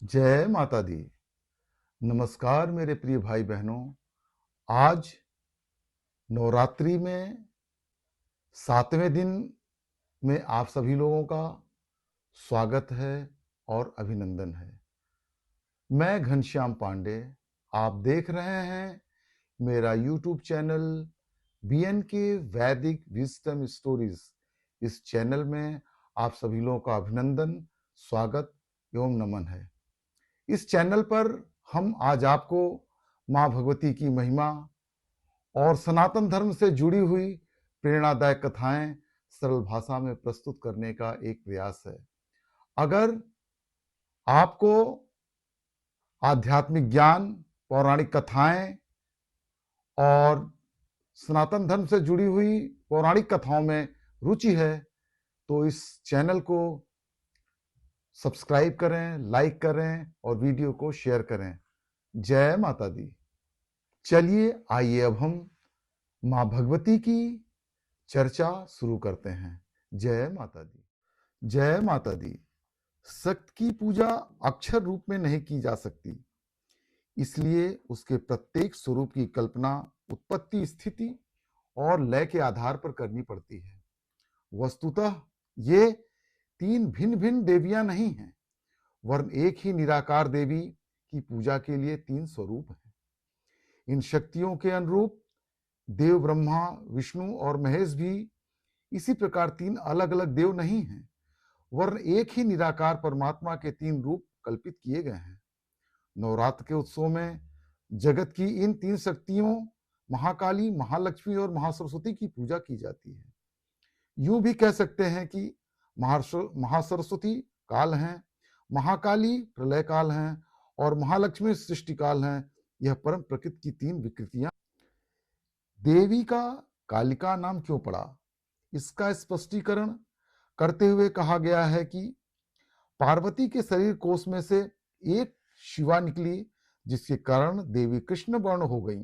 जय माता दी। नमस्कार मेरे प्रिय भाई बहनों। आज नवरात्रि में 7वें दिन में आप सभी लोगों का स्वागत है और अभिनंदन है। मैं घनश्याम पांडे, आप देख रहे हैं मेरा यूट्यूब चैनल BNK वैदिक विजडम स्टोरीज। इस चैनल में आप सभी लोगों का अभिनंदन, स्वागत एवं नमन है। इस चैनल पर हम आज आपको माँ भगवती की महिमा और सनातन धर्म से जुड़ी हुई प्रेरणादायक कथाएं सरल भाषा में प्रस्तुत करने का एक प्रयास है। अगर आपको आध्यात्मिक ज्ञान, पौराणिक कथाएं और सनातन धर्म से जुड़ी हुई पौराणिक कथाओं में रुचि है तो इस चैनल को सब्सक्राइब करें, लाइक करें और वीडियो को शेयर करें। जय माता दी। चलिए आइए अब हम माँ भगवती की चर्चा शुरू करते हैं। जय माता दी। जय माता दी। शक्ति की पूजा अक्षर रूप में नहीं की जा सकती, इसलिए उसके प्रत्येक स्वरूप की कल्पना उत्पत्ति, स्थिति और लय के आधार पर करनी पड़ती है। वस्तुतः ये तीन भिन्न भिन्न देवियां नहीं हैं, वरन एक ही निराकार देवी की पूजा के लिए तीन स्वरूप हैं। इन शक्तियों के अनुरूप देव ब्रह्मा, विष्णु और महेश भी इसी प्रकार तीन अलग अलग देव नहीं हैं, वरन एक ही निराकार परमात्मा के तीन रूप कल्पित किए गए हैं। नवरात्र के उत्सव में जगत की इन तीन शक्तियों महाकाली, महालक्ष्मी और महासरस्वती की पूजा की जाती है। यूं भी कह सकते हैं कि महासरस्वती काल हैं, महाकाली प्रलय काल हैं और महालक्ष्मी सृष्टि काल हैं। यह परम प्रकृति की तीन विकृतियां। देवी का कालिका नाम क्यों पड़ा, इसका स्पष्टीकरण करते हुए कहा गया है कि पार्वती के शरीर कोश में से एक शिवा निकली, जिसके कारण देवी कृष्ण वर्ण हो गई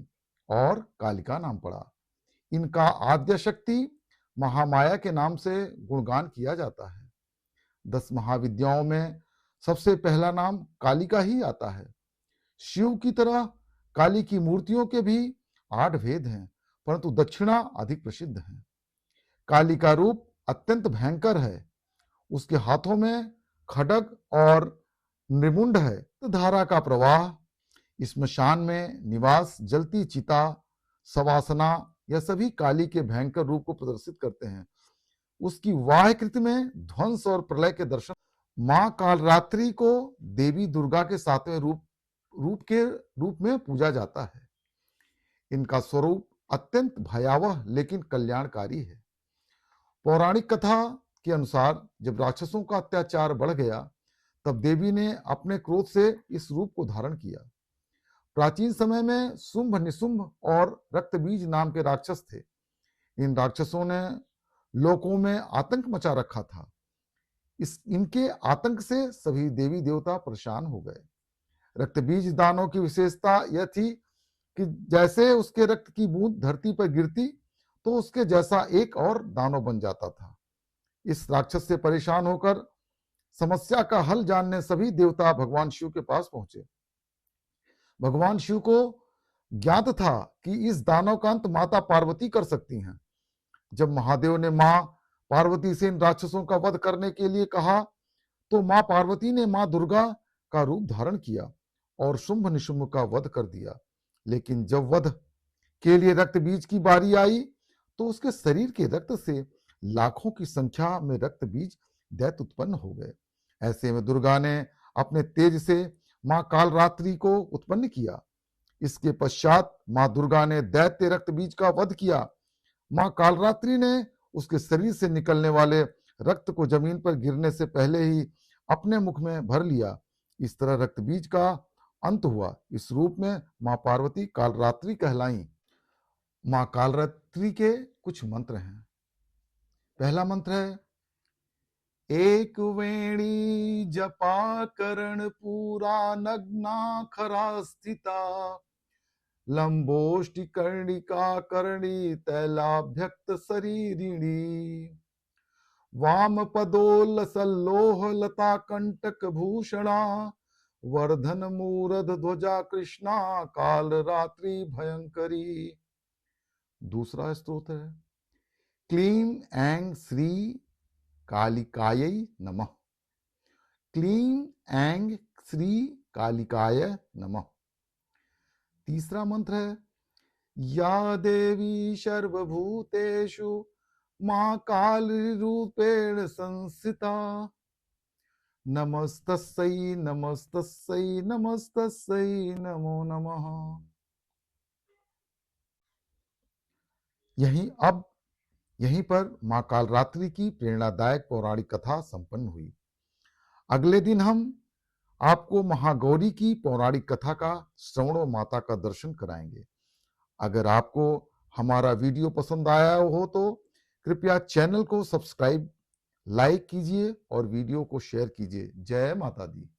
और कालिका नाम पड़ा। इनका आद्य शक्ति महामाया के नाम से गुणगान किया जाता है। 10 महाविद्याओं में सबसे पहला नाम कालिका ही आता है। शिव की तरह काली की मूर्तियों के भी 8 भेद हैं, परंतु दक्षिणा अधिक प्रसिद्ध है। काली का रूप अत्यंत भयंकर है। उसके हाथों में खड्ग और नृमुंड है। धारा का प्रवाह, स्मशान में निवास, जलती चिता, सवासना, यह सभी काली के भयंकर रूप को प्रदर्शित करते हैं। उसकी वाह्यकृति में ध्वंस और प्रलय के दर्शन। मां कालरात्रि को देवी दुर्गा के 7वें रूप में पूजा जाता है। इनका स्वरूप अत्यंत भयावह लेकिन कल्याणकारी है। पौराणिक कथा के अनुसार जब राक्षसों का अत्याचार बढ़ गया, तब देवी ने अपने क्रोध से इस रूप को धारण किया। प्राचीन समय में शुंभ, निशुंभ और रक्तबीज नाम के राक्षस थे। इन राक्षसों ने लोकों में आतंक मचा रखा था। इनके आतंक से सभी देवी देवता परेशान हो गए। रक्तबीज दानों की विशेषता यह थी कि जैसे उसके रक्त की बूंद धरती पर गिरती तो उसके जैसा एक और दानव बन जाता था। इस राक्षस से परेशान होकर समस्या का हल जानने सभी देवता भगवान शिव के पास पहुंचे। भगवान शिव को ज्ञात था कि इस दानव का अंत माता पार्वती कर सकती हैं। जब महादेव ने मां पार्वती से इन राक्षसों का वध करने के लिए कहा, तो मां पार्वती ने मां दुर्गा का रूप धारण किया और शुंभ निशुंभ का वध कर दिया। लेकिन जब वध के लिए रक्त बीज की बारी आई, तो उसके शरीर के रक्त से लाखों की संख्या में रक्त बीज दैत्य उत्पन्न हो गए। ऐसे में दुर्गा ने अपने तेज से मां कालरात्रि को उत्पन्न किया। इसके पश्चात मां दुर्गा ने दैत्य रक्त बीज का वध किया। मां कालरात्रि ने उसके शरीर से निकलने वाले रक्त को जमीन पर गिरने से पहले ही अपने मुख में भर लिया। इस तरह रक्त बीज का अंत हुआ। इस रूप में मां पार्वती कालरात्रि कहलाई। मां कालरात्रि के कुछ मंत्र हैं। पहला मंत्र है, एक वेणी जपा करण पूरा नग्ना खरा स्थिता, लंबोष्टि कर्णिका करणी तैलाभ्यक्त शरीरिणी, वाम पदोल सल्लोह लता कंटक भूषणा, वर्धन मूरध ध्वजा कृष्णा काल रात्रि भयंकरी। दूसरा स्तोत्र है क्लीं ऐं श्री कालिकायै नमः। क्लीं ऐं श्री कालिकाय नमः। तीसरा मंत्र है या देवी सर्वभूतेषु मां काल रूपेण संस्थिता नमस्तस्यै नमस्तस्यै नमस्तस्यै नमो नमः। यहीं पर मां कालरात्रि की प्रेरणादायक पौराणिक कथा संपन्न हुई। अगले दिन हम आपको महागौरी की पौराणिक कथा का श्रवण माता का दर्शन कराएंगे। अगर आपको हमारा वीडियो पसंद आया हो तो कृपया चैनल को सब्सक्राइब, लाइक कीजिए और वीडियो को शेयर कीजिए। जय माता दी।